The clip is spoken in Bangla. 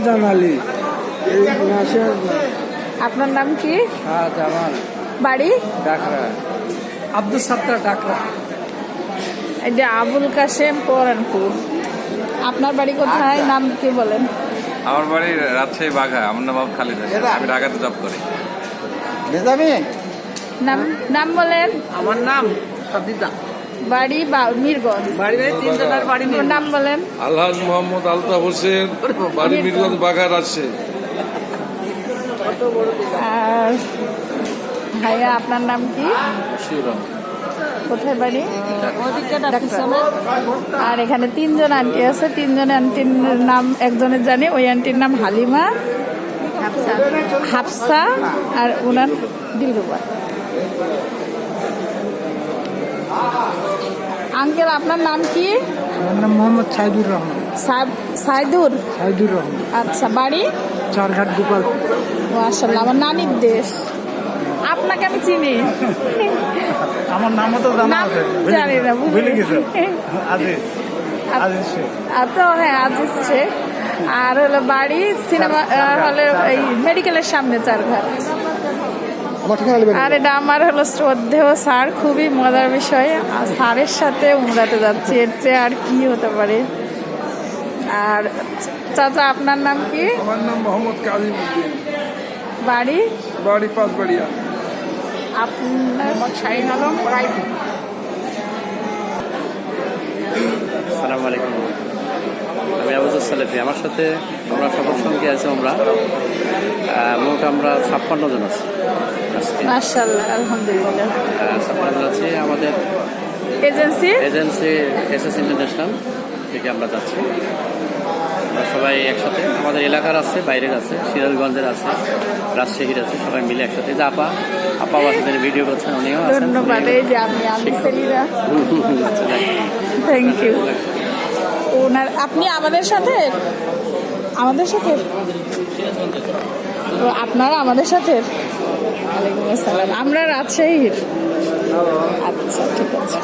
রমজান আলী। আপনার নাম কি? জামাল। বাড়ি? ডাকরা। আব্দুল সত্তার ডাকরা। এই যে আবুল কাশেম পরানপুর। আপনার বাড়ি কোথায়? নাম কি বলেন? আমার বাড়ি রাজশাহী বাঘা। আমার নাম খালিদ হোসেন। আমি ঢাকাতে জব করি। নাম নাম বলেন। আমার নাম সাদিদা। বাড়ি মিরগঞ্জ। বাড়ি তিনজনের বাড়ি। নাম বলেন। আলহাজ মোহাম্মদ আলতাফ হোসেন, বাড়ি মিরগঞ্জ বাঘা, রাজশাহী। আর ভাইয়া আপনার নাম কি? কোথায় বাড়ি? আর এখানে তিনজন আন্টি আছে। তিনজন আন্টির নাম একজনের জানি, ওই আন্টির নাম হালিমা, হাফসা, আর ওনার দিলরুবা। আঙ্কেল আপনার নাম কি? আমার নাম মোহাম্মদ সাইদুর রহমান। সাইদুর? সাইদুর রহমান। আচ্ছা, বাড়ি? চারঘাট গোপাল। মাশাআল্লাহ, আমার নানির দেশ। আপনাকে আমি চিনি। আমার নামও তো জানা আছে। জানি না, ভুলে গেছে। আজিজ। তো হ্যাঁ, আজিজ শেখ। আর হলো বাড়ি সিনেমা হলে এই মেডিকেলের সামনে, চারঘাট। আর এটা আমার হলো শ্রদ্ধেয় স্যার। খুবই মজার বিষয়, আর স্যারের সাথে উমরাতে যাচ্ছি, এর চেয়ে আর কি হতে পারে। আর চাচা আপনার নাম কি? আমার নাম মোহাম্মদ কাজিম উদ্দিন। বাড়ি? বাড়ি পাঁচবাড়িয়া। আপনার? শাহিন আলম। আসসালামু আলাইকুম, আমি আবুজুর সালেফি। আমার সাথে আমরা সবার সঙ্গে আছি। মোট আমরা 56 জন আছি। মাশাআল্লাহ, আলহামদুলিল্লাহ। 56 জন আছি। আমাদের এজেন্সি এসএস ইন্টারন্যাশনাল থেকে আমরা যাচ্ছি। আমরা সবাই একসাথে, আমাদের এলাকার আছে, বাইরের আছে, সিরাজগঞ্জের আছে, রাজশাহীর আছে, সবাই মিলে একসাথে। যে আপা আমাদের ভিডিও করছেন, উনিও আছেন। ধন্যবাদ। এই যে আমি সেলিনা। Thank you. আপনি আমাদের সাথে আপনারা আমাদের সাথে? ওয়ালাইকুম আসসালাম। আমরা রাজশাহীর। আচ্ছা, ঠিক আছে।